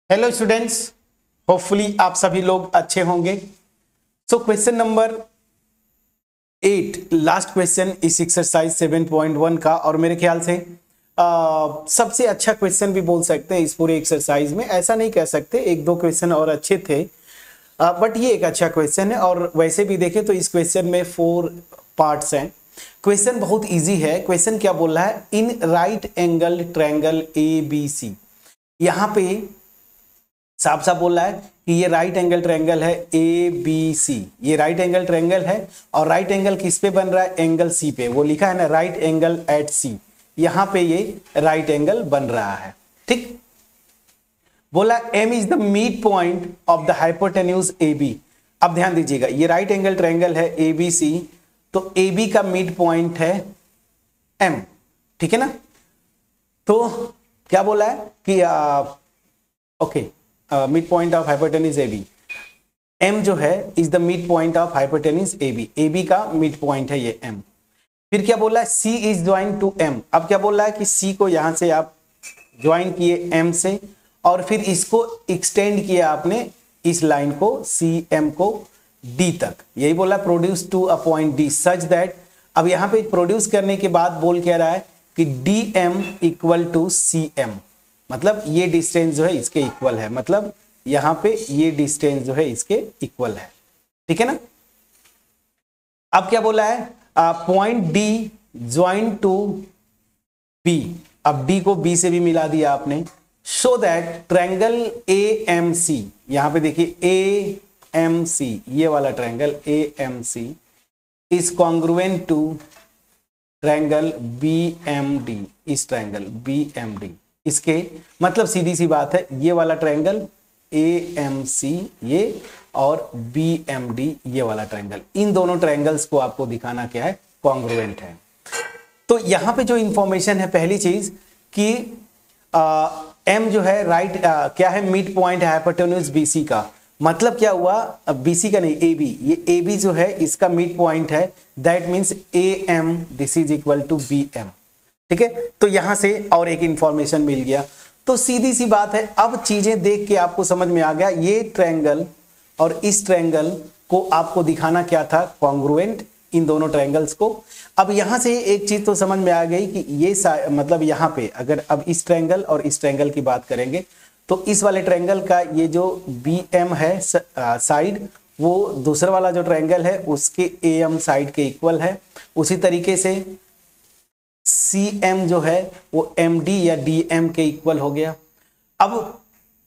Hello students, hopefully आप सभी लोग अच्छे होंगे। So question number 8, last question इस एक्सरसाइज 7.1 का, और मेरे ख्याल से सबसे अच्छा क्वेश्चन भी बोल सकते हैं इस पूरे एक्सरसाइज में। ऐसा नहीं कह सकते, एक दो क्वेश्चन और अच्छे थे, बट ये एक अच्छा क्वेश्चन है। और वैसे भी देखें तो इस क्वेश्चन में 4 पार्ट्स हैं। क्वेश्चन बहुत इजी है। क्वेश्चन क्या बोल रहा है, in right angle triangle ABC। यहाँ पे साफ साफ बोल रहा है कि ये राइट एंगल ट्रायंगल है ABC। ये राइट एंगल ट्रायंगल है, और राइट एंगल किस पे बन रहा है, एंगल C पे। वो लिखा है ना, राइट एंगल एट C। यहां पे ये राइट एंगल बन रहा है। ठीक, बोला M is the mid point of the hypotenuse AB। अब ध्यान दीजिएगा, ये राइट एंगल ट्रायंगल है ABC, तो AB का मिड पॉइंट है M। ठीक है ना। तो क्या बोला है कि okay, mid point of hypotenuse AB, M जो है is the mid point of hypotenuse AB। AB का मिड पॉइंट है ये M। फिर क्या बोला है, C is join to M। अब क्या बोल रहा है कि C को यहां से आप ज्वाइन किए M से, और फिर इसको एक्सटेंड किया आपने इस लाइन को CM को D तक। यही बोला, produce to a point D such that. अब यहां पे प्रोड्यूस करने के बाद बोल क्या रहा है कि DM इक्वल टू CM, मतलब ये डिस्टेंस जो है इसके इक्वल है। मतलब यहां पे ये डिस्टेंस जो है इसके इक्वल है। ठीक है ना। अब क्या बोला है, point D join to B। अब D को B से भी मिला दिया आपने, सो दैट ट्रायंगल AMC, यहां पे देखिए AMC, ये वाला triangle AMC is congruent to triangle BMD। इस ट्रायंगल BMD, इसके मतलब सीधी सी बात है, ये वाला ट्रायंगल AMC ये, और BMD ये वाला ट्रायंगल, इन दोनों ट्रायंगल्स को आपको दिखाना क्या है, कॉन्ग्रुएंट है। तो यहां पे जो इंफॉर्मेशन है, पहली चीज कि M जो है राइट क्या है, मिड पॉइंट है हाइपोटेन्यूज BC का। मतलब क्या हुआ, BC का नहीं, AB, ये AB जो है इसका मिड पॉइंट है। That means AM this is equal to BM। ठीक है, तो यहां से और एक इंफॉर्मेशन मिल गया। तो सीधी सी बात है, अब चीजें देख के आपको समझ में आ गया, ये ट्रायंगल और इस ट्रायंगल को आपको दिखाना क्या था, कॉन्ग्रुएंट, इन दोनों ट्रायंगल्स को। अब यहां से एक चीज तो समझ में आ गई कि ये मतलब यहां पे अगर अब इस ट्रायंगल और इस ट्रायंगल की बात करेंगे, तो इस वाले ट्रायंगल का ये जो BM है साइड, वो दूसरा वाला जो ट्रायंगल है उसके AM साइड के इक्वल है। उसी तरीके से CM जो है वो MD या DM के इक्वल हो गया। अब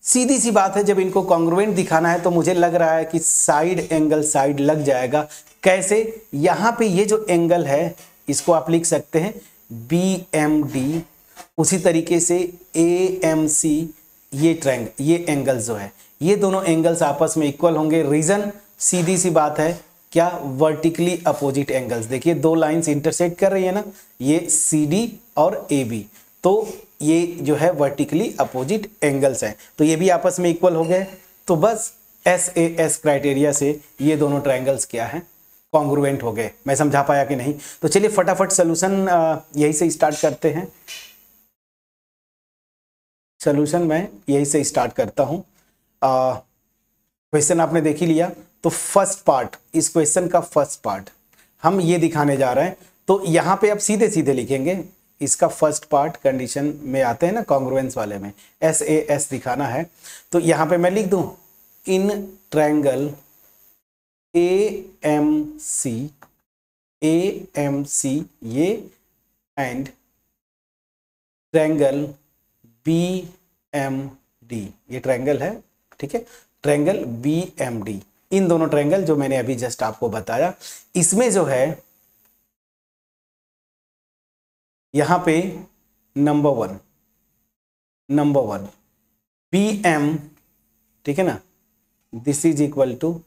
सीधी सी बात है, जब इनको कॉन्ग्रुएंट दिखाना है तो मुझे लग रहा है कि साइड एंगल साइड लग जाएगा। कैसे, यहां पे ये जो एंगल है इसको आप लिख सकते हैं BMD, उसी तरीके से AMC, ये ट्रायंगल, ये एंगल जो है, ये दोनों एंगल्स आपस में इक्वल होंगे। रीजन सीधी सी बात है, क्या, वर्टिकली अपोजिट एंगल्स। देखिए दो लाइंस इंटरसेक्ट कर रही है ना, ये CD और AB, तो ये जो है वर्टिकली अपोजिट एंगल्स हैं, तो ये भी आपस में इक्वल हो गए। तो बस SAS क्राइटेरिया से ये दोनों ट्रायंगल्स क्या हैं, कॉन्ग्रुएंट हो गए। मैं समझा पाया कि नहीं? तो चलिए फटाफट सोल्यूशन यही से स्टार्ट करते हैं। सोल्यूशन मैं यही से स्टार्ट करता हूं। क्वेश्चन आपने देख ही लिया, तो फर्स्ट पार्ट, इस क्वेश्चन का फर्स्ट पार्ट हम ये दिखाने जा रहे हैं। तो यहां पे आप सीधे सीधे लिखेंगे, इसका फर्स्ट पार्ट कंडीशन में आते हैं ना, कॉन्ग्रुएंस वाले में SAS दिखाना है। तो यहां पे मैं लिख दूं, इन ट्रायंगल AMC ये, एंड ट्रायंगल BMD, ये ट्रायंगल है। ठीक है, ट्रायंगल BMD, इन दोनों ट्रायंगल जो मैंने अभी जस्ट आपको बताया, इसमें जो है यहां पे नंबर वन BM, ठीक है ना, this is equal to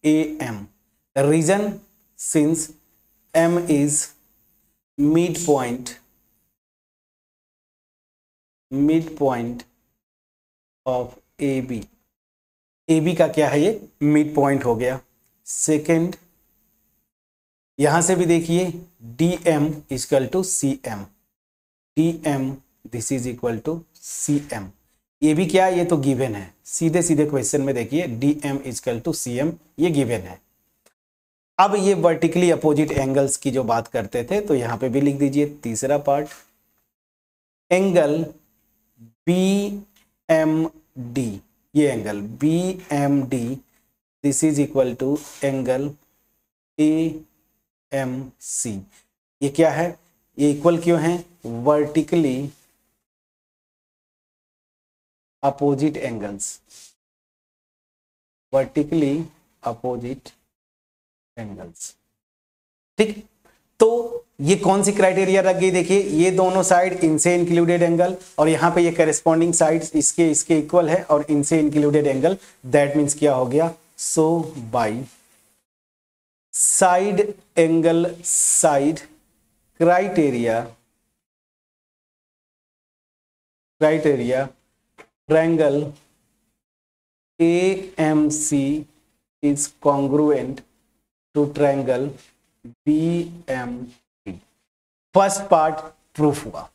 AM। Reason, since M is mid point of AB का क्या है, ये मिड पॉइंट हो गया। सेकेंड, यहां से भी देखिए DM equal to CM, DM this is equal to CM। ये भी क्या है, ये तो गिवन है, सीधे सीधे क्वेश्चन में देखिए DM इक्वल टू CM, ये गिवन है। अब ये वर्टिकली अपोजिट एंगल्स की जो बात करते थे, तो यहां पे भी लिख दीजिए तीसरा पार्ट, एंगल BMD, ये angle BMD this is equal to angle AMC। ये क्या है, ये इक्वल क्यों है, vertically opposite angles, vertically opposite angles. ठीक, तो ये कौन सी क्राइटेरिया रख गई, देखिए ये दोनों साइड इनसे इंक्लूडेड एंगल, और यहां पे ये करेस्पॉन्डिंग साइड्स इसके इक्वल है और इनसे इंक्लूडेड एंगल, दैट मींस क्या हो गया, so by side angle side criteria triangle AMC is congruent to triangle BMD। First part proof हुआ,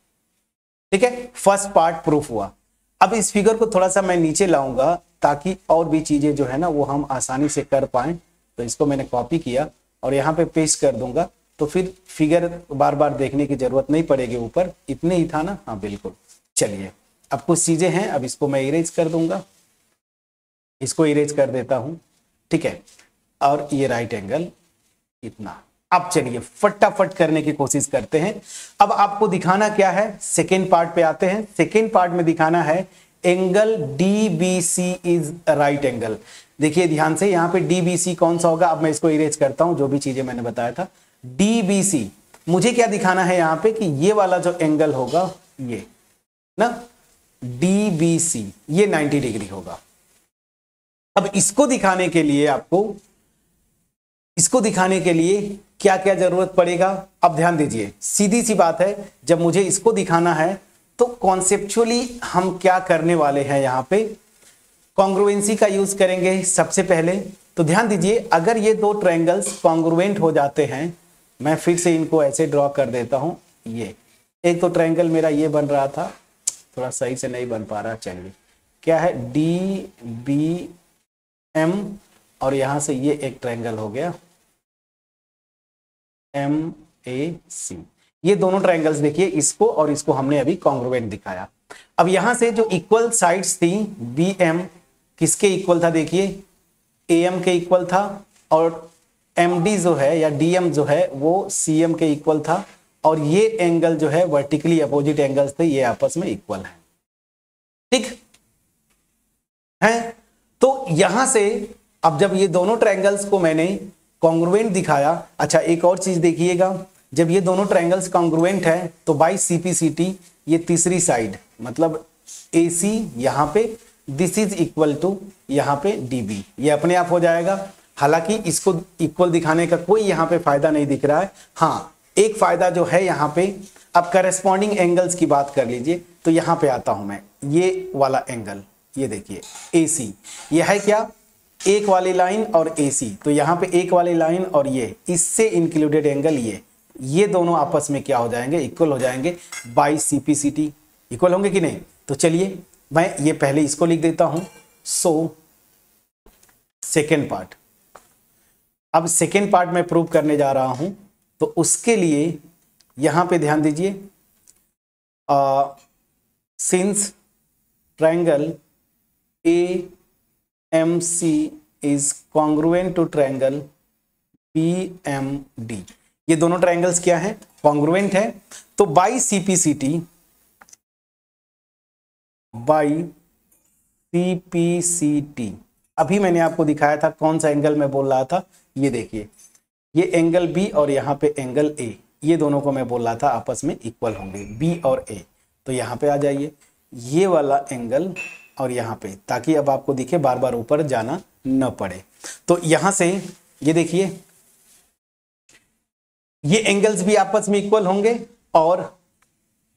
ठीक है, फर्स्ट पार्ट प्रूफ हुआ। अब इस फिगर को थोड़ा सा मैं नीचे लाऊंगा ताकि और भी चीजें जो है ना वो हम आसानी से कर पाएं। तो इसको मैंने कॉपी किया और यहाँ पे पेस्ट कर दूंगा, तो फिर फिगर बार बार देखने की जरूरत नहीं पड़ेगी। ऊपर इतने ही था ना, हाँ बिल्कुल। चलिए अब कुछ चीजें हैं, अब इसको मैं इरेज कर दूंगा, इसको इरेज कर देता हूं, ठीक है। और ये राइट एंगल इतना। अब चलिए फटाफट करने की कोशिश करते हैं। अब आपको दिखाना क्या है, सेकेंड पार्ट पे आते हैं। सेकेंड पार्ट में दिखाना है angle DBC is right angle. देखिए ध्यान से, यहां पे DBC कौन सा होगा, अब मैं इसको इरेज करता हूं, जो भी चीजें मैंने बताया था। DBC मुझे क्या दिखाना है यहां पे कि ये वाला जो एंगल होगा ये ना DBC, ये 90 डिग्री होगा। अब इसको दिखाने के लिए आपको, इसको दिखाने के लिए क्या क्या जरूरत पड़ेगा, अब ध्यान दीजिए। सीधी सी बात है, जब मुझे इसको दिखाना है तो कॉन्सेप्चुअली हम क्या करने वाले हैं, यहां पे कॉन्ग्रुएंसी का यूज करेंगे सबसे पहले। तो ध्यान दीजिए, अगर ये दो ट्रायंगल्स कॉन्ग्रुएंट हो जाते हैं, मैं फिर से इनको ऐसे ड्रॉ कर देता हूं। ये एक तो ट्रायंगल मेरा ये बन रहा था, थोड़ा सही से नहीं बन पा रहा, चलिए क्या है DBM, और यहां से ये एक ट्रायंगल हो गया MAC। ये दोनों ट्रायंगल्स देखिए, इसको और इसको हमने अभी कॉन्ग्रुएंट दिखाया। अब यहां से जो इक्वल साइड्स थी, BM किसके इक्वल था, देखिए AM के इक्वल था, और MD जो है या DM जो है वो CM के इक्वल था, और ये एंगल जो है वर्टिकली अपोजिट एंगल्स थे, ये आपस में इक्वल है, ठीक है। तो यहां से अब जब ये दोनों ट्रायंगल्स को मैंने कॉन्ग्रुएंट दिखाया, अच्छा एक और चीज देखिएगा, जब ये दोनों ट्रायंगल्स कॉन्ग्रुएंट है तो बाई CPCT ये तीसरी साइड मतलब AC यहां पे दिस इज इक्वल टू यहां पे DB, ये अपने आप हो जाएगा। हालांकि इसको इक्वल दिखाने का कोई यहां पे फायदा नहीं दिख रहा है। हाँ, एक फायदा जो है यहां पे, अब करेस्पॉन्डिंग एंगल्स की बात कर लीजिए, तो यहां पे आता हूं मैं, ये वाला एंगल, ये देखिए AC, ये है क्या, एक वाली लाइन और AC, तो यहां पे एक वाली लाइन और ये इससे इंक्लूडेड एंगल, ये दोनों आपस में क्या हो जाएंगे, इक्वल हो जाएंगे बाई CPCT। इक्वल होंगे कि नहीं, तो चलिए मैं ये पहले इसको लिख देता हूं। सो सेकेंड पार्ट, अब सेकेंड पार्ट में प्रूव करने जा रहा हूं, तो उसके लिए यहां पे ध्यान दीजिए, since triangle AMC is congruent to triangle BMD, ये दोनों ट्रायंगल्स क्या हैं, कॉन्ग्रुएंट है, तो बाई CPCT अभी मैंने आपको दिखाया था कौन सा एंगल मैं बोल रहा था, ये देखिए ये एंगल B और यहाँ पे एंगल A, ये दोनों को मैं बोल रहा था आपस में इक्वल होंगे B और A। तो यहाँ पे आ जाइए, ये वाला एंगल और यहाँ पे, ताकि अब आपको दिखे, बार बार ऊपर जाना न पड़े। तो यहाँ से ये देखिए, ये एंगल्स भी आपस में इक्वल होंगे और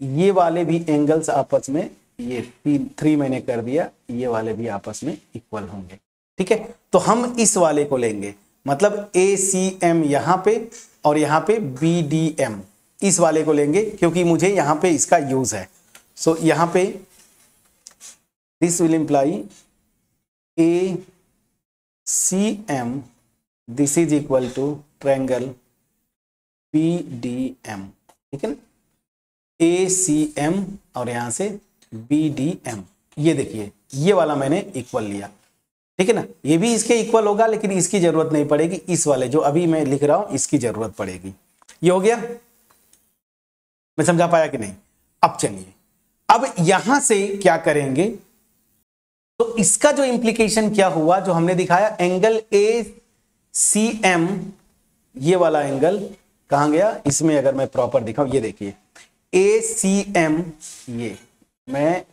ये वाले भी एंगल्स आपस में, ये 3 मैंने कर दिया, ये वाले भी आपस में इक्वल होंगे, ठीक है। तो हम इस वाले को लेंगे, मतलब ACM यहां पे और यहां पे BDM, इस वाले को लेंगे, क्योंकि मुझे यहां पे इसका यूज है। सो यहां पे this will imply A C M, this is equal to triangle B D M, ठीक है ना, ए सी एम और यहां से बी डी एम, ये देखिए ये वाला मैंने इक्वल लिया, ठीक है ना, ये भी इसके इक्वल होगा लेकिन इसकी जरूरत नहीं पड़ेगी, इस वाले जो अभी मैं लिख रहा हूं इसकी जरूरत पड़ेगी। ये हो गया, मैं समझा पाया कि नहीं? अब चलिए, अब यहां से क्या करेंगे, तो इसका जो इंप्लीकेशन क्या हुआ, जो हमने दिखाया एंगल ए सी एम, ये वाला एंगल कहां गया, इसमें अगर मैं प्रॉपर दिखाऊं, ये देखिए ए सी एम, ये मैं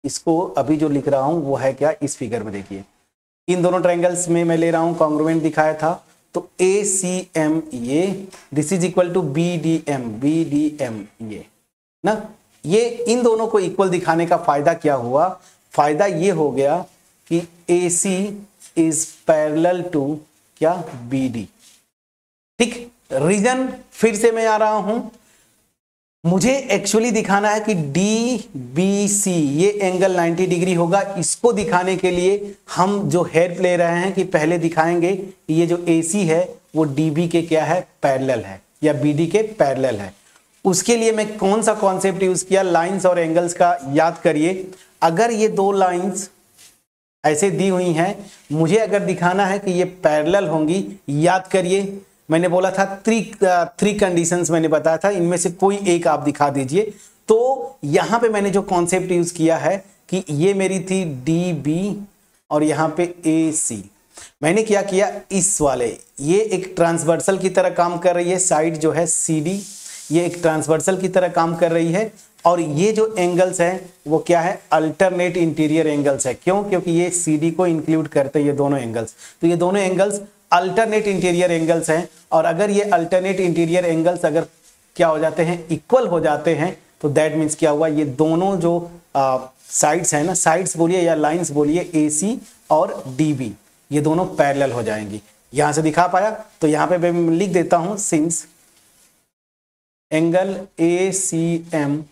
इसको अभी जो लिख रहा हूं वो है क्या, इस फिगर में देखिए, इन दोनों ट्रायंगल्स में मैं ले रहा हूं, कॉन्ग्रुएंट दिखाया था, तो ए सी एम ये, this is equal to B D M, ये ना, ये इन दोनों को इक्वल दिखाने का फायदा क्या हुआ, फायदा ये हो गया कि ए सी इज पैरेलल टू क्या, बी डी, ठीक। रीजन फिर से मैं आ रहा हूं, मुझे एक्चुअली दिखाना है कि डी बी सी ये एंगल 90 डिग्री होगा, इसको दिखाने के लिए हम जो हेल्प ले रहे हैं कि पहले दिखाएंगे कि ये जो ए सी है वो डी बी के क्या है, पैरेलल है, या बी डी के पैरेलल है। उसके लिए मैं कौन सा कॉन्सेप्ट यूज किया, लाइंस और एंगल्स का याद करिए। अगर ये दो लाइंस ऐसे दी हुई हैं, मुझे अगर दिखाना है कि ये पैरेलल होंगी, याद करिए मैंने बोला था थ्री कंडीशंस मैंने बताया था, इनमें से कोई एक आप दिखा दीजिए। तो यहां पे मैंने जो कॉन्सेप्ट यूज किया है कि ये मेरी थी डी बी और यहां पे ए सी, मैंने क्या किया, इस वाले ये एक ट्रांसवर्सल की तरह काम कर रही है, साइड जो है सी डी ये एक ट्रांसवर्सल की तरह काम कर रही है, और ये जो एंगल्स हैं वो क्या है, अल्टरनेट इंटीरियर एंगल्स है। क्यों? क्योंकि ये सी डी को इंक्लूड करते हैं ये दोनों एंगल्स, तो ये दोनों एंगल्स अल्टरनेट इंटीरियर एंगल्स हैं। और अगर ये अल्टरनेट इंटीरियर एंगल्स अगर क्या हो जाते हैं, इक्वल हो जाते हैं, तो दैट मीन्स क्या हुआ, ये दोनों जो साइड्स हैं ना, साइड्स बोलिए या लाइंस बोलिए, ए सी और डी बी, ये दोनों पैरेलल हो जाएंगी। यहां से दिखा पाया? तो यहां पे मैं लिख देता हूं, since angle A C M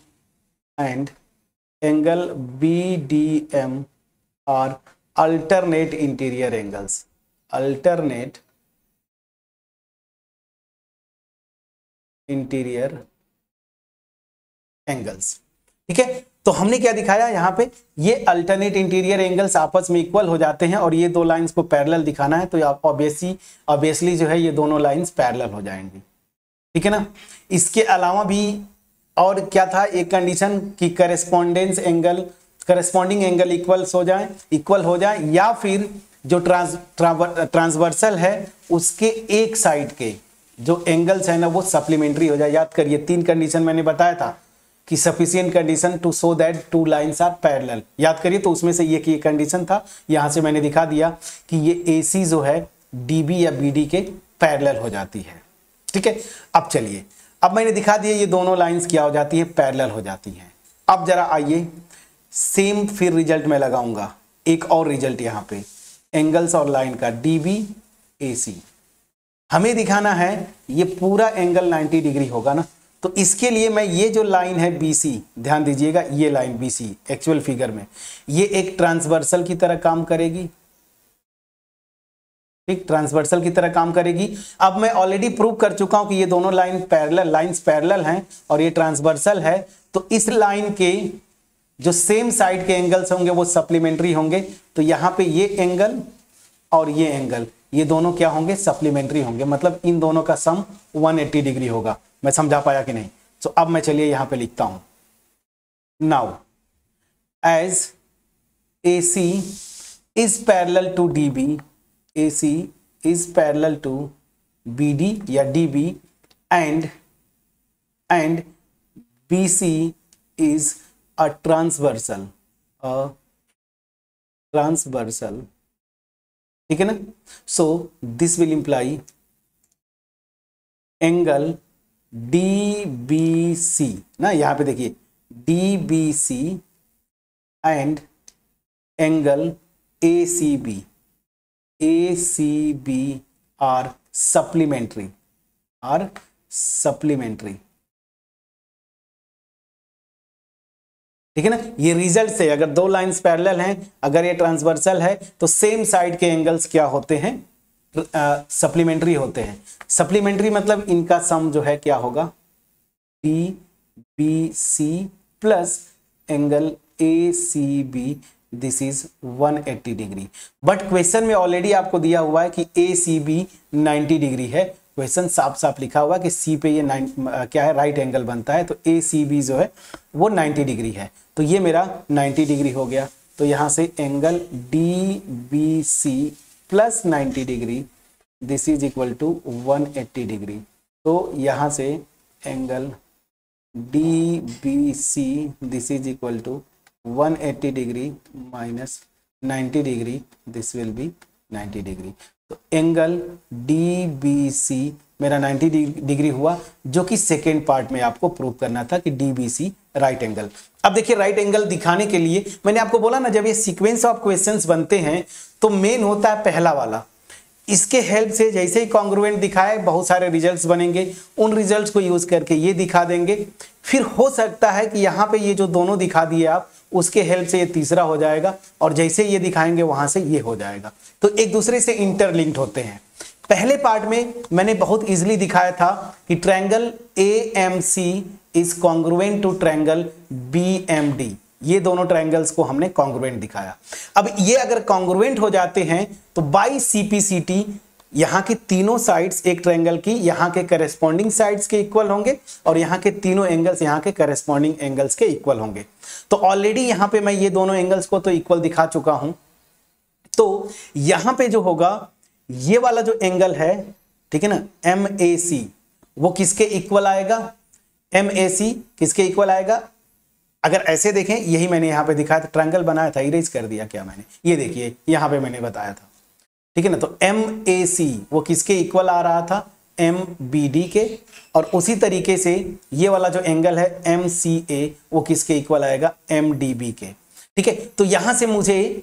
and angle B D M are alternate interior angles, alternate interior angles, ठीक है। तो हमने क्या दिखाया यहां पे, ये अल्टरनेट इंटीरियर एंगल्स आपस में इक्वल हो जाते हैं और ये दो लाइंस को पैरेलल दिखाना है, तो आप ऑब्वियसली जो है ये दोनों लाइंस पैरेलल हो जाएंगी, ठीक है ना। इसके अलावा भी और क्या था, एक कंडीशन कि करस्पॉन्डिंग एंगल इक्वल हो जाए, या फिर जो ट्रांसवर्सल है उसके एक साइड के जो एंगल्स है ना वो सप्लीमेंट्री हो जाए। याद करिए 3 कंडीशन मैंने बताया था कि sufficient condition to show that two lines are parallel, याद करिए। तो उसमें से ये कंडीशन था, यहां से मैंने दिखा दिया कि ये AC जो है DB या BD के पैरेलल हो जाती है, ठीक है। अब चलिए, अब मैंने दिखा दिया ये दोनों लाइंस क्या हो जाती है, पैरेलल हो जाती हैं। अब जरा आइए सेम फिर रिजल्ट में लगाऊंगा, एक और रिजल्ट यहां पे एंगल्स और लाइन का DB AC, हमें दिखाना है ये पूरा एंगल 90 डिग्री होगा ना। तो इसके लिए मैं ये जो लाइन है BC, ध्यान दीजिएगा ये लाइन BC एक्चुअल फिगर में ये एक ट्रांसवर्सल की तरह काम करेगी, ठीक, ट्रांसवर्सल की तरह काम करेगी। अब मैं ऑलरेडी प्रूव कर चुका हूं कि ये दोनों लाइंस पैरेलल हैं और ये ट्रांसवर्सल है, तो इस लाइन के जो सेम साइड के एंगल्स होंगे वो सप्लीमेंट्री होंगे। तो यहां पे ये एंगल और ये एंगल, ये दोनों क्या होंगे, सप्लीमेंट्री होंगे, मतलब इन दोनों का सम 180 डिग्री होगा। मैं समझा पाया कि नहीं? तो अब मैं चलिए यहां पे लिखता हूं, now as AC is parallel to DB, AC is parallel to BD या DB and BC is a transversal, ठीक है ना। So this will imply angle DBC ना, यहां पे देखिए DBC and angle ACB are supplementary, ठीक है ना। ये रिजल्ट से अगर दो लाइंस पैरेलल हैं, अगर ये ट्रांसवर्सल है तो सेम साइड के एंगल्स क्या होते हैं, सप्लीमेंट्री होते हैं। सप्लीमेंट्री मतलब इनका सम जो है क्या होगा, DBC plus angle ACB, this is 180 degree. But question में ऑलरेडी आपको दिया हुआ है कि ACB 90 डिग्री है। क्वेश्चन साफ साफ लिखा हुआ है कि C पे ये क्या है, राइट एंगल बनता है, तो ACB जो है वो 90 डिग्री है। तो ये मेरा 90 डिग्री हो गया। तो यहां से angle DBC plus 90 degree, this is equal to 180 degree. तो यहां से angle DBC this is equal to 180 degree minus 90 degree, this will be 90 degree. तो एंगल DBC मेरा 90 डिग्री हुआ, जो कि सेकेंड पार्ट में आपको प्रूव करना था कि DBC राइट एंगल। अब देखिए राइट एंगल दिखाने के लिए मैंने आपको बोला ना, जब ये सीक्वेंस ऑफ क्वेश्चंस बनते हैं तो मेन होता है पहला वाला। इसके हेल्प से जैसे ही कॉन्ग्रुएंट दिखाए बहुत सारे रिजल्ट्स बनेंगे, उन रिजल्ट्स को यूज करके ये दिखा देंगे। फिर हो सकता है कि यहाँ पे ये जो दोनों दिखा दिए आप, उसके हेल्प से ये तीसरा हो जाएगा, और जैसे ये दिखाएंगे वहां से ये हो जाएगा। तो एक दूसरे से इंटरलिंक्ड होते हैं। पहले पार्ट में मैंने बहुत इजीली दिखाया था कि triangle AMC is congruent to triangle BMD। ये दोनों ट्रायंगल्स को हमने कॉन्ग्रुएंट दिखाया। अब ये अगर कॉन्ग्रुएंट हो जाते हैं तो बाय CPCT यहाँ की तीनों साइड्स एक ट्रायंगल की यहाँ के करेस्पॉन्डिंग साइड्स के इक्वल होंगे, और यहाँ के तीनों एंगल्स यहाँ के करेस्पॉन्डिंग एंगल्स के इक्वल होंगे। तो ऑलरेडी यहाँ पे मैं ये दोनों एंगल्स को तो इक्वल दिखा चुका हूं। तो यहाँ पे जो होगा, ये वाला जो एंगल है, ठीक है ना, MAC, वो किसके इक्वल आएगा, MAC किसके इक्वल आएगा। अगर ऐसे देखें, यही मैंने यहाँ पे दिखाया था, ट्रायंगल बनाया था, इरेज कर दिया क्या मैंने, ये देखिए यहाँ पे मैंने बताया था, ठीक है ना। तो MAC वो किसके इक्वल आ रहा था, MBD के, और उसी तरीके से ये वाला जो एंगल है MCA वो किसके इक्वल आएगा, MDB के। ठीक है, तो यहां से मुझे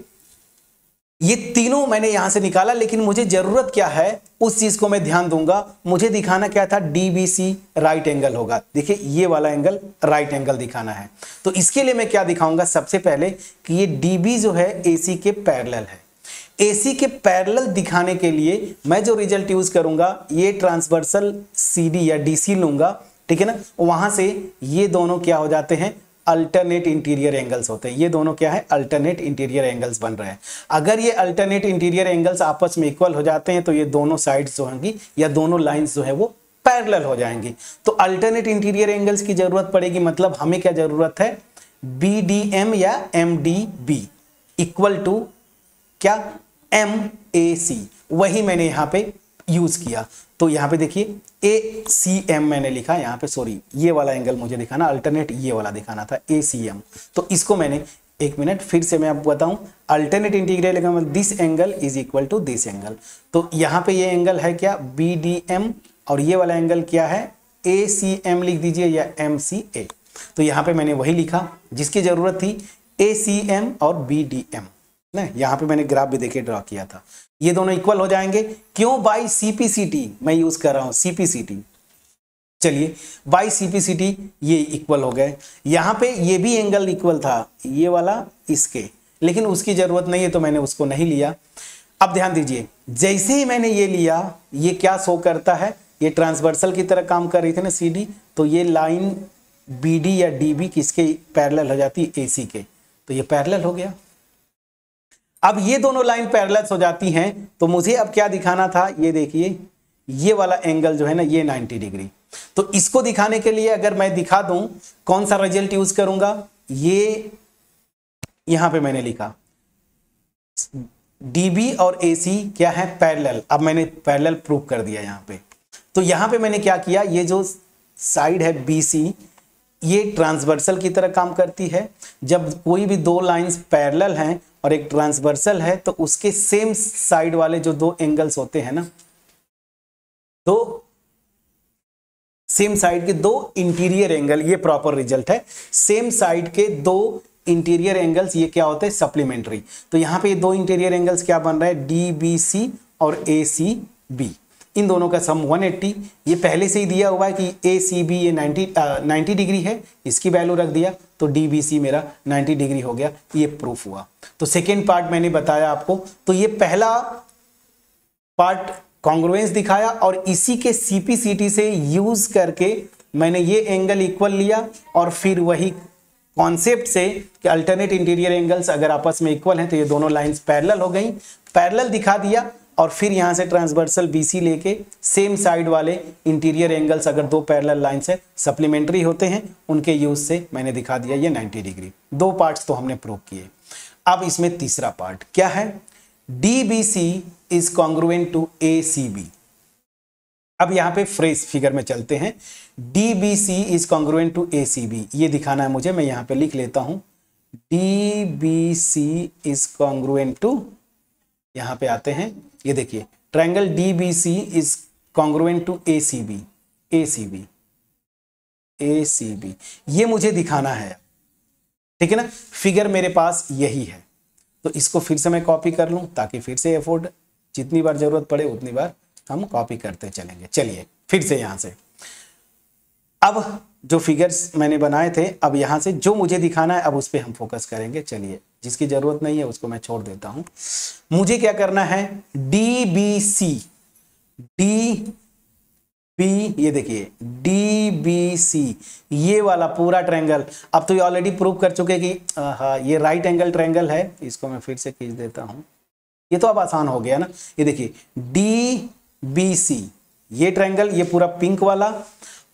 ये तीनों मैंने यहां से निकाला, लेकिन मुझे जरूरत क्या है उस चीज को मैं ध्यान दूंगा। मुझे दिखाना क्या था, DBC राइट एंगल होगा। देखिए ये वाला एंगल राइट एंगल दिखाना है। तो इसके लिए मैं क्या दिखाऊंगा, सबसे पहले कि ये DB जो है AC के पैरेलल है। AC के पैरेलल दिखाने के लिए मैं जो रिजल्ट यूज करूंगा, ये ट्रांसवर्सल CD या DC लूंगा, ठीक है ना। वहां से ये दोनों क्या हो जाते हैं, अल्टरनेट इंटीरियर एंगल्स होते हैं। ये दोनों क्या है, अल्टरनेट इंटीरियर एंगल्स बन रहे हैं। अगर ये अल्टरनेट इंटीरियर एंगल्स आपस में इक्वल हो जाते हैं तो ये दोनों साइड्स जो होंगी या दोनों लाइंस जो है वो पैरेलल हो जाएंगी। तो अल्टरनेट इंटीरियर एंगल्स की जरूरत पड़ेगी, मतलब हमें क्या जरूरत है, BDM या MDB इक्वल टू क्या, MAC। वही मैंने यहां पे यूज किया। तो यहां पे देखिए ACM मैंने लिखा, यहां पे सॉरी ये वाला एंगल मुझे दिखाना, अल्टरनेट ये वाला दिखाना था ACM। तो इसको मैंने, एक मिनट फिर से मैं आपको बताऊं, अल्टरनेट इंटीग्रल का मतलब this angle is equal to this angle. तो यहां पे ये एंगल है क्या, BDM, और ये वाला एंगल क्या है, ACM लिख दीजिए या MCA। तो यहां पे मैंने वही लिखा जिसकी जरूरत थी, ACM और BDM। यहां पे मैंने ग्राफ भी देखिए ड्रॉ किया था। ये दोनों इक्वल हो जाएंगे, क्यों, बाय CPCT मैं यूज कर रहा हूं, CPCT। चलिए बाय CPCT ये इक्वल हो गए। यहां पे ये भी एंगल इक्वल था, ये वाला इसके, लेकिन उसकी जरूरत नहीं है तो मैंने उसको नहीं लिया। अब ध्यान दीजिए, जैसे ही मैंने ये लिया, ये क्या शो करता है, ये ट्रांसवर्सल की तरह काम कर रही थी ना CD, तो ये लाइन BD या DB किसके पैरेलल हो जाती है, AC के। तो ये पैरेलल हो गया। अब ये दोनों लाइन पैरेलल हो जाती हैं, तो मुझे अब क्या दिखाना था, ये देखिए ये वाला एंगल जो है ना, ये 90 डिग्री। तो इसको दिखाने के लिए अगर मैं दिखा दूं, कौन सा रिजल्ट यूज करूंगा, ये यहां पे मैंने लिखा DB और AC क्या है, पैरेलल। अब मैंने पैरेलल प्रूव कर दिया यहां पे। तो यहां पे मैंने क्या किया, ये जो साइड है BC, ये ट्रांसवर्सल की तरह काम करती है। जब कोई भी दो लाइंस पैरेलल हैं और एक ट्रांसवर्सल है, तो उसके सेम साइड वाले जो दो एंगल्स होते हैं ना, दो सेम साइड के दो इंटीरियर एंगल, ये प्रॉपर रिजल्ट है। सेम साइड के दो इंटीरियर एंगल्स ये क्या होते हैं, सप्लीमेंट्री। तो यहां पे ये दो इंटीरियर एंगल्स क्या बन रहा है, DBC और ACB। इन दोनों का सम 180। ये पहले से ही दिया हुआ है कि ए सी बी ये 90 डिग्री है, इसकी वैल्यू रख दिया तो डी बी सी मेरा 90 डिग्री हो गया, ये प्रूफ हुआ। तो सेकेंड पार्ट मैंने बताया आपको। तो ये पहला पार्ट कॉन्ग्रुएंस दिखाया और इसी के सीपीसीटी से यूज करके मैंने ये एंगल इक्वल लिया और फिर वही कॉन्सेप्ट से कि अल्टरनेट इंटीरियर एंगल्स अगर आपस में इक्वल हैं तो ये दोनों लाइंस पैरेलल हो गई, पैरेलल दिखा दिया और फिर यहां से ट्रांसवर्सल बीसी लेके सेम साइड वाले इंटीरियर एंगल्स अगर दो पैरेलल लाइंस है सप्लीमेंट्री होते हैं उनके यूज से मैंने दिखा दिया ये 90 डिग्री। दो पार्ट्स तो हमने प्रूव किए। अब इसमें तीसरा पार्ट क्या है, DBC is congruent to ACB. अब यहां पे फ्रेज फिगर में चलते हैं। DBC is congruent to ACB, ये दिखाना है मुझे, मैं यहां पे लिख लेता हूं डीबीसी इज कॉन्ग्रुएंट टू, यहां पे आते हैं, ये देखिए triangle DBC is congruent to ACB, ACB ACB, ये मुझे दिखाना है, ठीक है ना। फिगर मेरे पास यही है तो इसको फिर से मैं कॉपी कर लूं ताकि फिर से एफोर्ड जितनी बार जरूरत पड़े उतनी बार हम कॉपी करते चलेंगे। चलिए फिर से यहां से, अब जो फिगर्स मैंने बनाए थे अब यहां से जो मुझे दिखाना है अब उस पर हम फोकस करेंगे। चलिए जिसकी जरूरत नहीं है उसको मैं छोड़ देता हूं। मुझे क्या करना है, डीबीसी, डी बी, ये देखिए डीबीसी ये वाला पूरा ट्रायंगल, अब तो ये ऑलरेडी प्रूव कर चुके कि हाँ ये राइट एंगल ट्रायंगल है। इसको मैं फिर से खींच देता हूं, ये तो अब आसान हो गया ना। ये देखिए डीबीसी ये ट्रायंगल, ये पूरा पिंक वाला,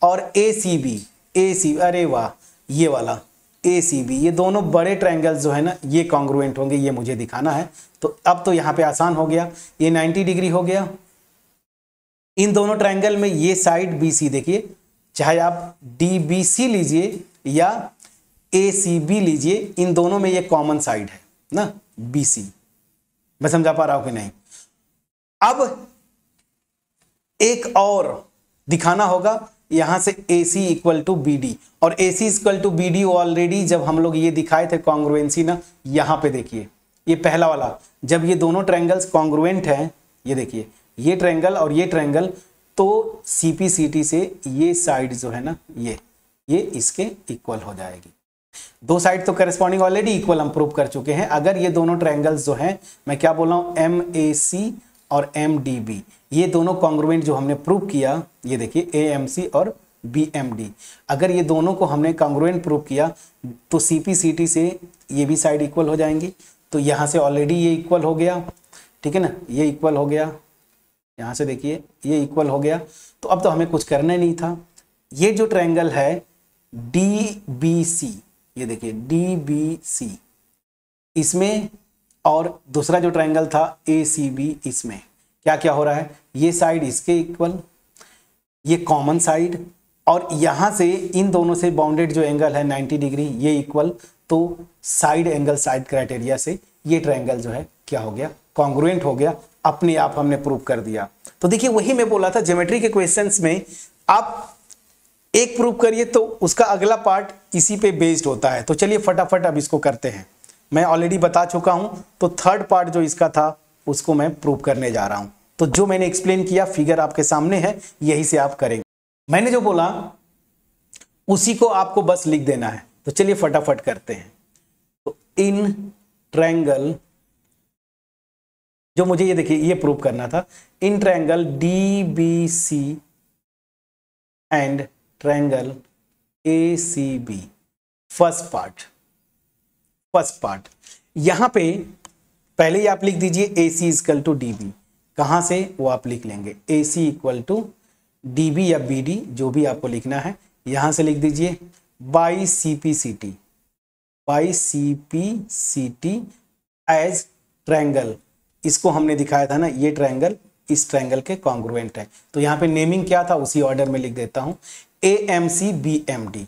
और एसीबी, एसी, अरे वाह ये वाला एसीबी, ये दोनों बड़े ट्रायंगल्स जो है ना ये कॉन्ग्रुएंट होंगे, ये मुझे दिखाना है। तो अब तो यहां पे आसान हो गया, ये 90 डिग्री हो गया। इन दोनों ट्रायंगल में ये साइड बीसी देखिए, चाहे आप डीबीसी लीजिए या एसीबी लीजिए, इन दोनों में ये कॉमन साइड है ना बीसी। मैं समझा पा रहा हूं कि नहीं। अब एक और दिखाना होगा, यहां से AC इक्वल टू BD, और AC equal to BD already जब हम लोग ये दिखाए थे कॉन्ग्रुएंसी ना, यहां पे देखिए ये पहला वाला, जब ये दोनों ट्रायंगल्स कॉन्ग्रुएंट हैं, ये देखिए ये ट्रायंगल और ये ट्रायंगल, तो CPCT से ये साइड जो है ना ये इसके इक्वल हो जाएगी। दो साइड तो करस्पॉन्डिंग ऑलरेडी इक्वल हम प्रूव कर चुके हैं। अगर ये दोनों ट्रायंगल्स जो हैं, मैं क्या बोल रहा हूं, MAC और MDB, ये दोनों कॉन्ग्रुएंट जो हमने प्रूव किया, ये देखिए AMC और BMD, अगर ये दोनों को हमने कॉन्ग्रुएंट प्रूव किया तो CPCT से ये भी साइड इक्वल हो जाएंगी। तो यहां से ऑलरेडी ये इक्वल हो गया, ठीक है ना, ये इक्वल हो गया, यहां से देखिए ये इक्वल हो गया। तो अब तो हमें कुछ करना नहीं था। ये जो ट्रायंगल है DBC, ये देखिए DBC, इसमें और दूसरा जो ट्रायंगल था ACB, इसमें क्या क्या हो रहा है, ये साइड इसके इक्वल, ये कॉमन साइड, और यहां से इन दोनों से बाउंडेड जो एंगल है 90 डिग्री ये इक्वल। तो साइड एंगल साइड क्राइटेरिया से ये ट्रायंगल जो है क्या हो गया, कॉन्ग्रुएंट हो गया, अपने आप हमने प्रूव कर दिया। तो देखिए वही मैं बोला था, ज्योमेट्री के क्वेश्चंस में आप एक प्रूव करिए तो उसका अगला पार्ट इसी पे बेस्ड होता है। तो चलिए फटाफट अब इसको करते हैं। मैं ऑलरेडी बता चुका हूं, तो थर्ड पार्ट जो इसका था उसको मैं प्रूव करने जा रहा हूं। तो जो मैंने एक्सप्लेन किया फिगर आपके सामने है, यही से आप करेंगे। मैंने जो बोला उसी को आपको बस लिख देना है। तो चलिए फटाफट करते हैं। तो इन ट्रायंगल, जो मुझे ये देखिए ये प्रूव करना था, in triangle DBC and triangle ACB, first part यहां पे पहले ही आप लिख दीजिए AC इक्वल टू DB, कहां से वो आप लिख लेंगे, AC इक्वल टू DB या BD जो भी आपको लिखना है, यहां से लिख दीजिए बाई CPCT एज ट्रायंगल। इसको हमने दिखाया था ना, ये ट्रायंगल इस ट्रायंगल के कॉन्ग्रुएंट है। तो यहां पे नेमिंग क्या था उसी ऑर्डर में लिख देता हूं, AMC BMD।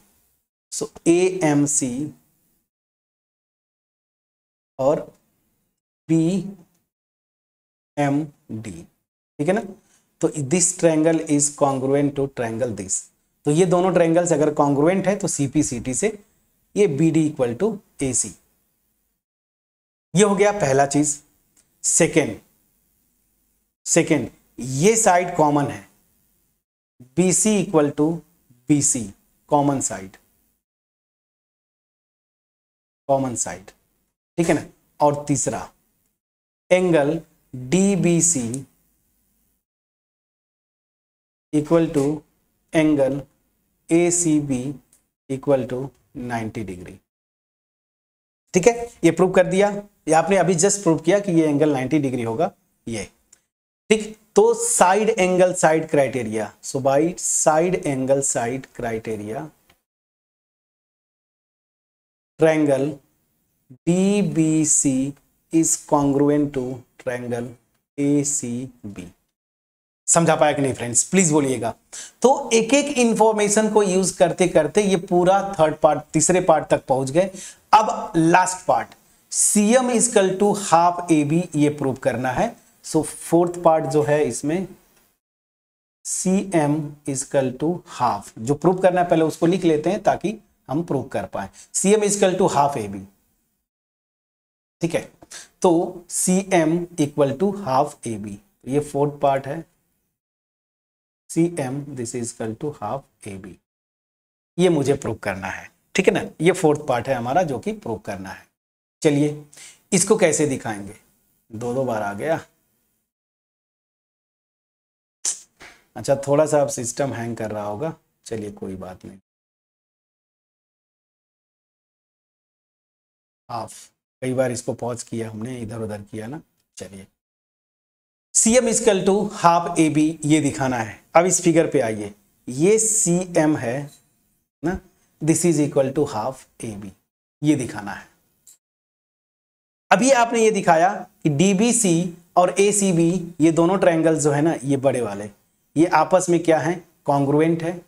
सो AMC और BMD, ठीक है ना। तो this triangle is congruent to triangle this. तो ये दोनों ट्रायंगल्स अगर कॉन्ग्रुएंट है तो CPCT से ये BD इक्वल टू AC। ये हो गया पहला चीज। सेकेंड ये साइड कॉमन है, BC equal to BC, common side, common side, ठीक है ना। और तीसरा angle DBC equal to angle ACB equal to 90 degree, ठीक है। ये प्रूव कर दिया, ये आपने अभी जस्ट प्रूव किया कि ये एंगल 90 डिग्री होगा ये, ठीक। तो side angle side criteria, so by side angle side criteria triangle DBC is congruent to triangle ACB। समझा पाया कि नहीं फ्रेंड्स, प्लीज बोलिएगा। तो एक एक इंफॉर्मेशन को यूज करते करते ये पूरा थर्ड पार्ट, तीसरे पार्ट तक पहुंच गए। अब last part, CM equal to half AB, ये प्रूव करना है। सो फोर्थ पार्ट जो है इसमें CM इक्वल टू हाफ, जो प्रूव करना है पहले उसको लिख लेते हैं ताकि हम प्रूव कर पाए। CM equal to half AB, ठीक है। तो CM equal to half AB, ये फोर्थ पार्ट है। CM this is equal to half AB, ये मुझे प्रूव करना है, ठीक है ना। ये फोर्थ पार्ट है हमारा जो कि प्रूव करना है। चलिए इसको कैसे दिखाएंगे, दो बार आ गया। अच्छा थोड़ा सा अब सिस्टम हैंग कर रहा होगा, चलिए कोई बात नहीं। हाफ, कई बार इसको पॉज किया हमने, इधर उधर किया ना। चलिए CM equal to half AB ये दिखाना है। अब इस फिगर पे आइए, ये CM है ना, this is equal to half AB, ये दिखाना है। अभी आपने ये दिखाया कि DBC और ACB ये दोनों ट्रायंगल्स जो है ना, ये बड़े वाले, ये आपस में क्या है, कॉन्ग्रुएंट है।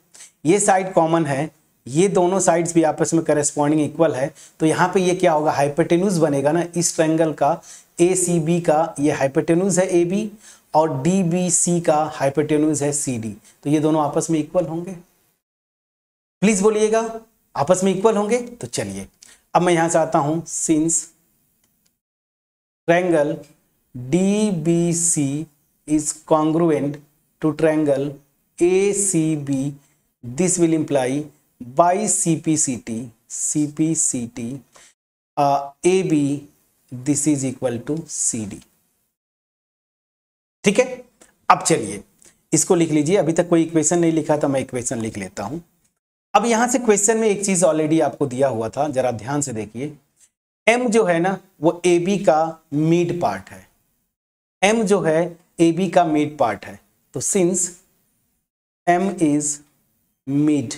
ये साइड कॉमन है, ये दोनों साइड्स भी आपस में करेस्पॉन्डिंग इक्वल है। तो यहाँ पे ये क्या होगा, हाइपोटेन्यूज बनेगा ना इस ट्रायंगल का। ACB का ये हाइपोटेन्यूज है AB और DBC का हाइपोटेन्यूज है CD, तो ये दोनों आपस में इक्वल होंगे। प्लीज बोलिएगा, आपस में इक्वल होंगे। तो चलिए अब मैं यहां से आता हूं, since triangle DBC is congruent to triangle ACB, this will imply by CPCT AB this is equal to CD, ठीक है। अब चलिए इसको लिख लीजिए, अभी तक कोई इक्वेशन नहीं लिखा था, मैं इक्वेशन लिख लेता हूं। अब यहां से क्वेश्चन में एक चीज ऑलरेडी आपको दिया हुआ था, जरा ध्यान से देखिए। M जो है ना वो AB का मिड पार्ट है, M जो है AB का मिड पार्ट है। तो since M is mid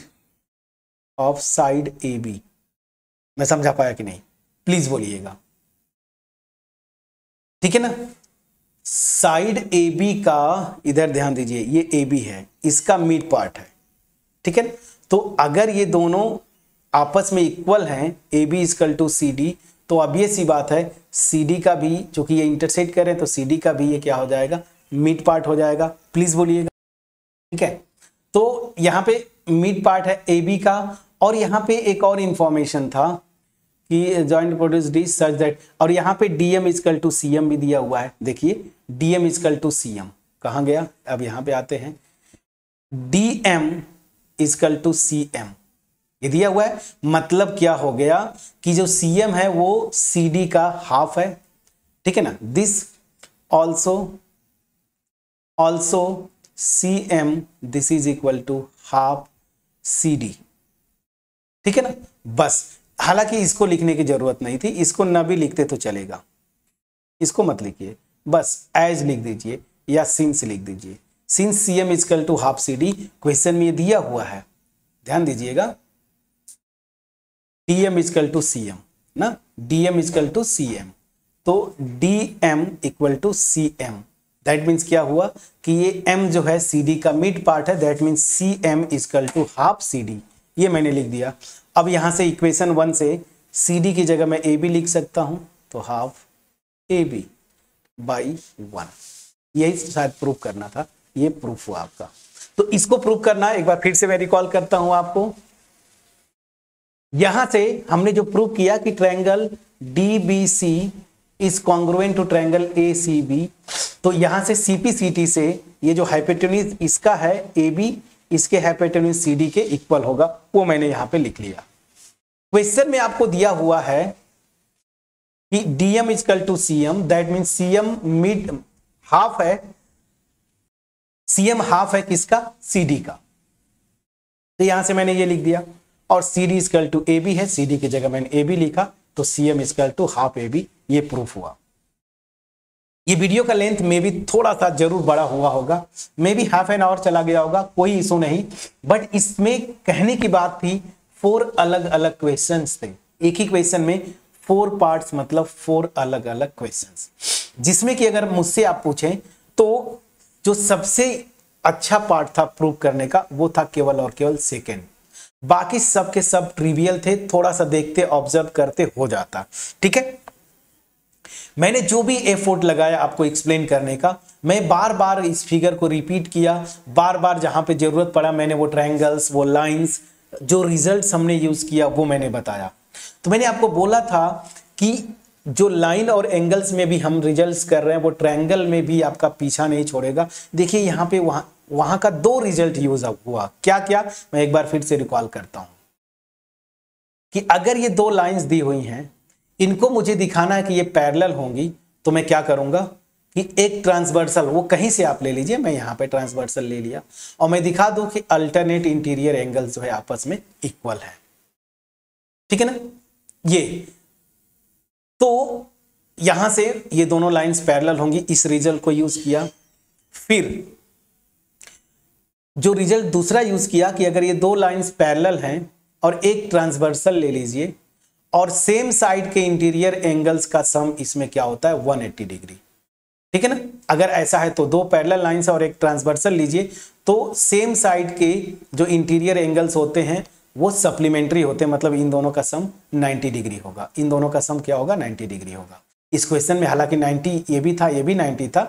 of side AB, मैं समझा पाया कि नहीं, प्लीज बोलिएगा, ठीक है ना। साइड AB का, इधर ध्यान दीजिए, ये AB है, इसका मिड पार्ट है, ठीक है। तो अगर ये दोनों आपस में इक्वल हैं, AB इक्वल टू CD, तो अब ये सी बात है CD का भी, चूंकि ये इंटरसेक्ट करें तो CD का भी ये क्या हो जाएगा, मिड पार्ट हो जाएगा। प्लीज बोलिएगा, ठीक है। तो यहाँ पे मिड पार्ट है AB का, और यहाँ पे एक और इंफॉर्मेशन था कि joint produce D such that, और यहाँ पे DM इक्वल टू CM भी दिया हुआ है। देखिए DM इक्वल टू CM कहाँ गया, अब यहाँ पे आते हैं, DM इक्वल टू CM ये दिया हुआ है। मतलब क्या हो गया कि जो CM है वो CD का हाफ है, ठीक है ना। This also CM this is equal to half CD, ठीक है ना। बस, हालांकि इसको लिखने की जरूरत नहीं थी, इसको न भी लिखते तो चलेगा, इसको मत लिखिए, बस एज लिख दीजिए या सिंस लिख दीजिए। Since CM equal to half CD, question में ये दिया हुआ है, ध्यान दीजिएगा। DM इक्वल टू CM ना, DM इक्वल टू CM, तो DM equal to CM, that means क्या हुआ कि ये M जो है CD का मिड पार्ट है, that means CM equal to half CD, ये मैंने लिख दिया। अब यहां से इक्वेशन 1 से CD की जगह मैं AB लिख सकता हूं, तो हाफ AB बाई 1, यही शायद प्रूफ करना था, ये प्रूफ हुआ आपका। तो इसको प्रूफ करना एक बार फिर से मैं रिकॉल करता हूं आपको। यहां से हमने जो प्रूफ किया कि triangle DBC is congruent to triangle ACB, तो यहां से सीपीसीटी से ये जो हाइपोटेन्यूज इसका है AB, इसके हाइपोटेन्यूज CD के इक्वल होगा, वो मैंने यहां पे लिख लिया। क्वेश्चन में आपको दिया हुआ है कि DM equal to CM, that mean CM mid half है, CM हाफ है किसका, CD का, तो यहां से मैंने ये लिख दिया। और CD इक्वल टू AB है, CD की जगह मैंने AB लिखा, तो CM equal to half AB, ये प्रूफ हुआ। ये वीडियो का लेंथ में भी थोड़ा सा जरूर बड़ा हुआ होगा, मे भी हाफ एन आवर चला गया होगा, कोई इशू नहीं, बट इसमें कहने की बात थी 4 अलग अलग क्वेश्चंस थे, एक ही क्वेश्चन में 4 पार्ट्स, मतलब 4 अलग अलग क्वेश्चंस, जिसमें कि अगर मुझसे आप पूछें तो जो सबसे अच्छा पार्ट था प्रूव करने का वो था केवल और केवल सेकेंड, बाकी सब के सब ट्रिवियल थे, थोड़ा सा देखते ऑब्जर्व करते हो जाता। ठीक है, मैंने जो भी एफर्ट लगाया आपको एक्सप्लेन करने का, मैं बार बार इस फिगर को रिपीट किया, बार बार जहां पे जरूरत पड़ा मैंने वो ट्रायंगल्स, वो लाइंस, जो रिजल्ट्स हमने यूज किया वो मैंने बताया। तो मैंने आपको बोला था कि जो लाइन और एंगल्स में भी हम रिजल्ट्स कर रहे हैं वो ट्रायंगल में भी आपका पीछा नहीं छोड़ेगा। देखिए यहाँ पे वहां का 2 रिजल्ट यूज हुआ, क्या क्या, मैं एक बार फिर से रिकॉल करता हूं कि अगर ये 2 लाइंस दी हुई हैं, इनको मुझे दिखाना है कि ये पैरेलल होंगी, तो मैं क्या करूंगा कि एक ट्रांसवर्सल, वो कहीं से आप ले लीजिए, मैं यहां पे ट्रांसवर्सल ले लिया, और मैं दिखा दूं कि अल्टरनेट इंटीरियर एंगल्स जो है आपस में इक्वल है। ठीक है ना, ये तो यहां से ये दोनों लाइंस पैरेलल होंगी, इस रिजल्ट को यूज किया। फिर जो रिजल्ट दूसरा यूज किया कि अगर ये 2 लाइंस पैरेलल हैं और एक ट्रांसवर्सल ले लीजिए, और सेम साइड के इंटीरियर एंगल्स का सम इसमें क्या होता है 180 डिग्री। ठीक है ना, अगर ऐसा है तो 2 पैरेलल लाइंस और एक ट्रांसवर्सल लीजिए, तो सेम साइड के जो इंटीरियर एंगल्स होते हैं वो सप्लीमेंट्री होते हैं, मतलब इन दोनों का सम 90 डिग्री होगा, इन दोनों का सम क्या होगा 90 डिग्री होगा। इस क्वेश्चन में हालांकि 90 ये भी था, ये भी 90 था,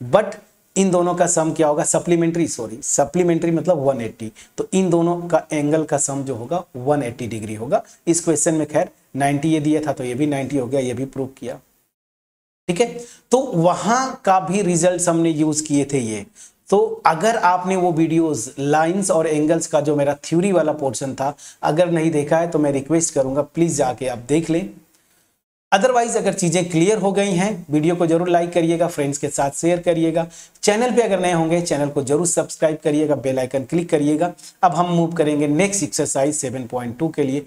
बट इन दोनों का सम क्या होगा, सप्लीमेंट्री मतलब 180, तो इन दोनों का एंगल का सम जो होगा 180 डिग्री होगा। इस क्वेश्चन में खैर 90 ये दिया था तो ये भी 90 हो गया, ये भी प्रूव किया। ठीक है, तो वहां का भी रिजल्ट हमने यूज किए थे ये। तो अगर आपने वो वीडियोस लाइंस और एंगल्स का जो मेरा थ्योरी वाला पोर्शन था अगर नहीं देखा है तो मैं रिक्वेस्ट करूंगा प्लीज जाके आप देख लें। अदरवाइज अगर चीजें क्लियर हो गई हैं, वीडियो को जरूर लाइक करिएगा, फ्रेंड्स के साथ शेयर करिएगा, चैनल पे अगर नए होंगे चैनल को जरूर सब्सक्राइब करिएगा, बेल आइकन क्लिक करिएगा। अब हम मूव करेंगे नेक्स्ट एक्सरसाइज 7.2 के लिए।